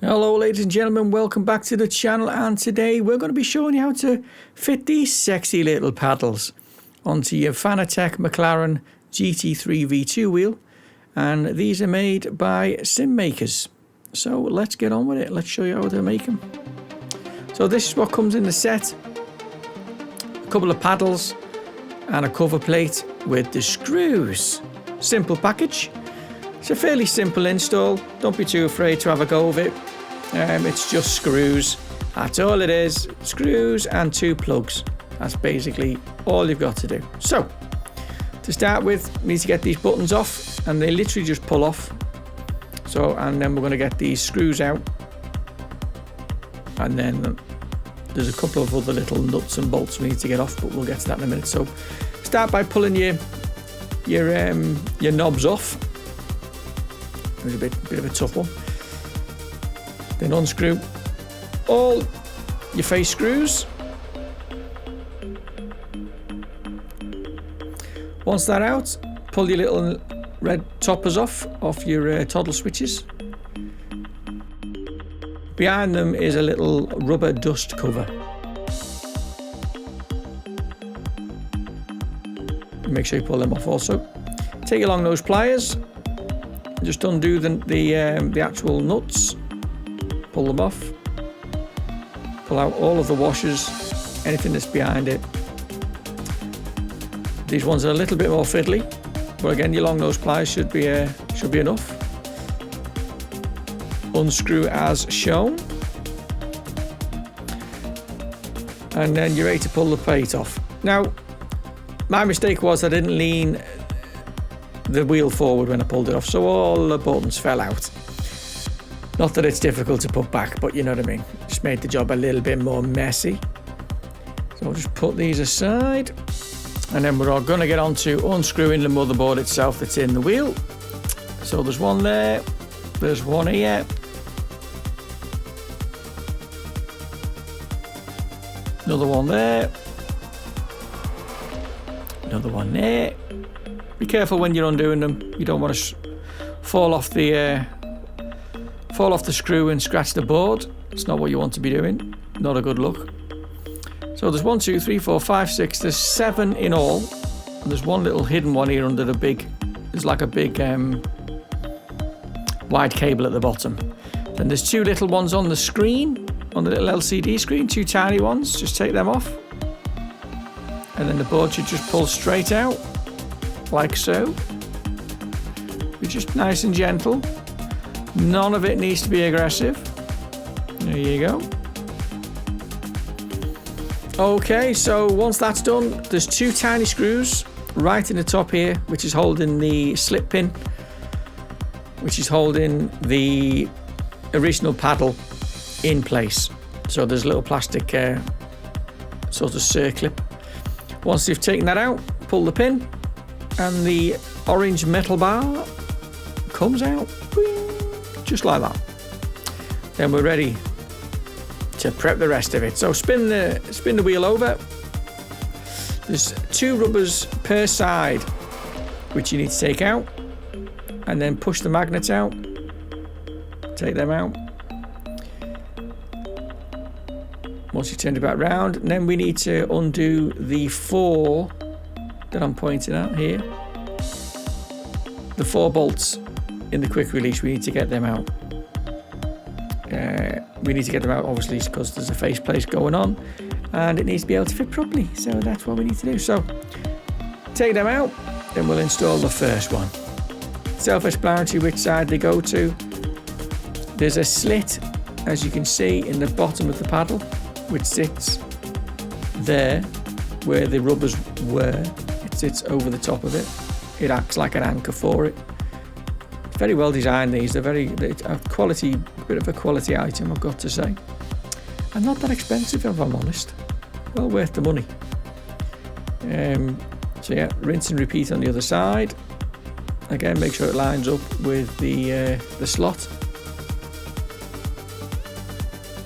Hello ladies and gentlemen, welcome back to the channel, and today we're going to be showing you how to fit these sexy little paddles onto your Fanatec McLaren GT3 V2 wheel, and these are made by SimMakerZ. So let's get on with it. Let's show you how to make them. So this is what comes in the set: a couple of paddles and a cover plate with the screws. Simple package. It's a fairly simple install. Don't be too afraid to have a go of it. It's just screws. That's all it is. Screws and two plugs. That's basically all you've got to do. So, to start with, we need to get these buttons off, and they literally just pull off. So, and then we're going to get these screws out. And then there's a couple of other little nuts and bolts we need to get off, but we'll get to that in a minute. So, start by pulling your knobs off. It was a bit of a tough one. Then unscrew all your face screws. Once that's out, pull your little red toppers off your toggle switches. Behind them is a little rubber dust cover. Make sure you pull them off also. Take your long nose pliers. Just undo the actual nuts. Pull them off. Pull out all of the washers, anything that's behind it. These ones are a little bit more fiddly, but again, your long nose pliers should be enough. Unscrew as shown, and then you're ready to pull the plate off. Now, my mistake was I didn't lean the wheel forward when I pulled it off, so all the buttons fell out. Not that it's difficult to put back, but you know what I mean. Just made the job a little bit more messy. So I'll just put these aside, and then we're all going to get on to unscrewing the motherboard itself that's in the wheel. So there's one there, there's one here, another one there, another one there. Be careful when you're undoing them. You don't want to fall off the screw and scratch the board. It's not what you want to be doing. Not a good look. So there's 1, 2, 3, 4, 5, 6. There's 7 in all. And there's one little hidden one here under the big. There's like a big wide cable at the bottom. Then there's 2 little ones on the screen, on the little LCD screen. 2 tiny ones. Just take them off. And then the board should just pull straight out, like so. Be just nice and gentle. None of it needs to be aggressive. There you go. Okay, so once that's done, there's 2 tiny screws right in the top here, which is holding the slip pin, which is holding the original paddle in place. So there's a little plastic sort of circlip. Once you've taken that out, pull the pin, and the orange metal bar comes out. Just like that. Then we're ready to prep the rest of it. So spin the wheel over. There's 2 rubbers per side which you need to take out, and then push the magnets out. Take them out. Once you turn it back round, and then we need to undo the 4 that I'm pointing at here. The 4 bolts in the quick release, we need to get them out. We need to get them out obviously because there's a faceplate going on and it needs to be able to fit properly, so that's what we need to do. So take them out, then we'll install the first one. Self-explanatory which side they go to. There's a slit, as you can see, in the bottom of the paddle, which sits there where the rubbers were. It sits over the top of it. It acts like an anchor for it. Very well designed, these. They're a quality, bit of a quality item, I've got to say. And not that expensive, if I'm honest. Well worth the money. So yeah, rinse and repeat on the other side. Again, make sure it lines up with the slot.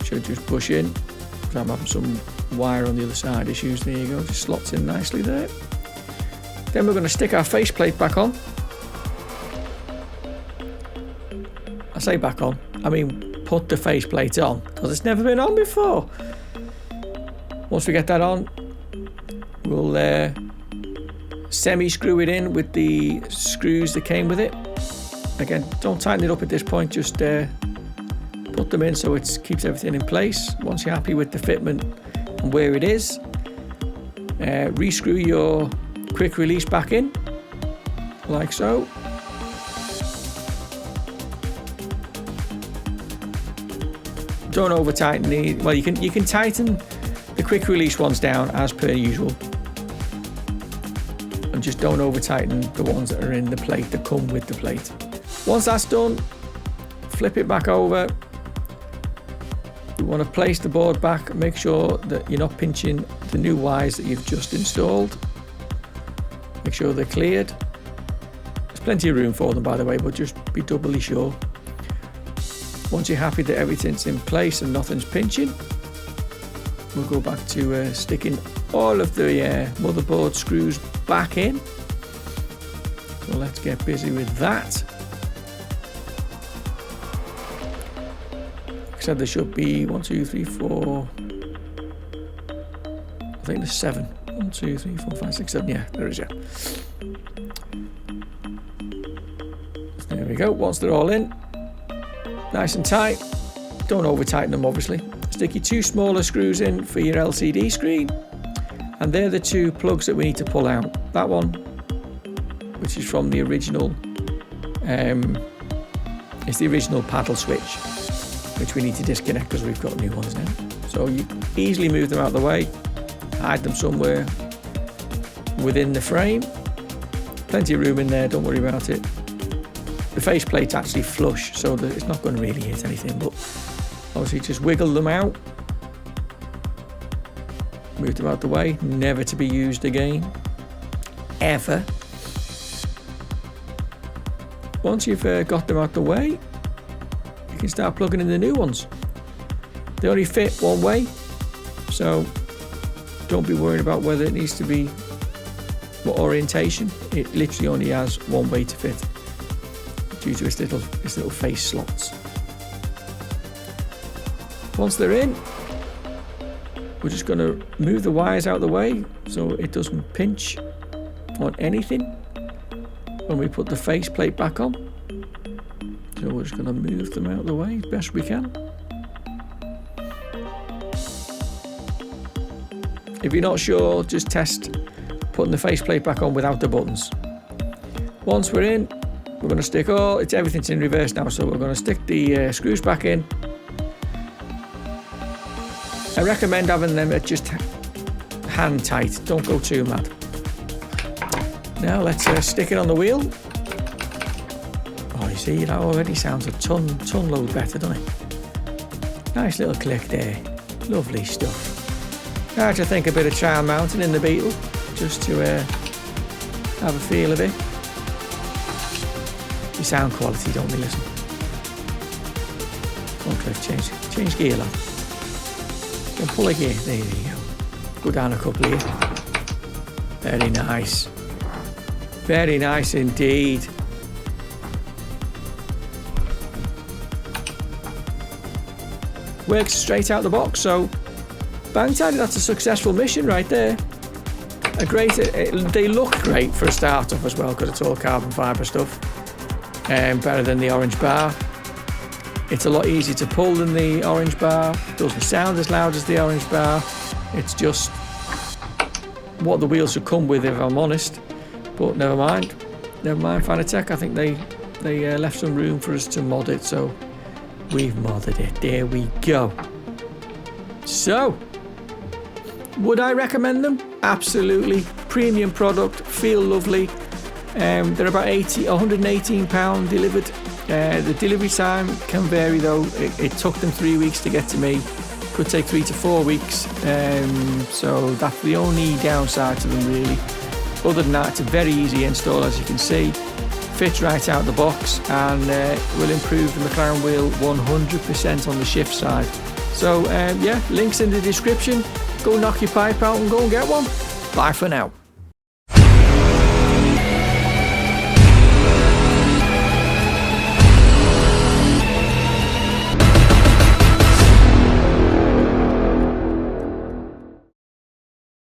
Should just push in. Because I'm having some wire on the other side issues. There you go, just slots in nicely there. Then we're going to stick our faceplate back on. I say back on, I mean put the faceplate on, because it's never been on before. Once we get that on, we'll semi-screw it in with the screws that came with it. Again, don't tighten it up at this point, just put them in so it keeps everything in place. Once you're happy with the fitment and where it is, re-screw your quick release back in, like so. Don't over tighten the, well, you can tighten the quick release ones down as per usual, and just don't over tighten the ones that are in the plate that come with the plate. Once that's done, flip it back over. You want to place the board back, make sure that you're not pinching the new wires that you've just installed. Make sure they're cleared. There's plenty of room for them, by the way, but just be doubly sure. Once you're happy that everything's in place and nothing's pinching, we'll go back to sticking all of the motherboard screws back in. So let's get busy with that. Like I said, there should be 1, 2, 3, 4. I think there's 7. 1, 2, 3, 4, 5, 6, 7. Yeah, there is, yeah. There we go. Once they're all in, nice and tight. Don't over tighten them, obviously. Stick your 2 smaller screws in for your LCD screen, and they're the 2 plugs that we need to pull out. That one, which is from the original, it's the original paddle switch, which we need to disconnect because we've got new ones now. So you easily move them out of the way, hide them somewhere within the frame. Plenty of room in there, don't worry about it. The faceplate's actually flush, so that it's not going to really hit anything, but obviously just wiggle them out, move them out the way, never to be used again, ever. Once you've got them out the way, you can start plugging in the new ones. They only fit one way, so don't be worried about whether it needs to be what orientation. It literally only has one way to fit, due to its little face slots. Once they're in, we're just going to move the wires out of the way so it doesn't pinch on anything when we put the faceplate back on. So we're just going to move them out of the way as best we can. If you're not sure, just test putting the faceplate back on without the buttons. Once we're in, we're going to stick everything's in reverse now, so we're going to stick the screws back in. I recommend having them at just hand tight, don't go too mad. Now let's stick it on the wheel. Oh, you see, that already sounds a ton load better, doesn't it? Nice little click there, lovely stuff. Now to think a bit of trial mounting in the Beetle, just to have a feel of it. The sound quality, don't we, listen? Come on, Cliff, change gear, lad. And pull a gear, there you go. Go down a couple here. Very nice. Very nice indeed. Works straight out the box, so bang tidy, that's a successful mission right there. They look great for a startup as well, because it's all carbon fibre stuff. Better than the orange bar. It's a lot easier to pull than the orange bar. It doesn't sound as loud as the orange bar. It's just what the wheels should come with, if I'm honest. But never mind. Never mind, Fanatec. I think they left some room for us to mod it, so we've modded it. There we go. So, would I recommend them? Absolutely. Premium product, feel lovely. They're about £118 delivered. The delivery time can vary though. It took them 3 weeks to get to me. Could take 3 to 4 weeks. So that's the only downside to them really. Other than that, it's a very easy install, as you can see. Fits right out the box, and will improve the McLaren wheel 100% on the shift side. So yeah, links in the description. Go knock your pipe out and go and get one. Bye for now.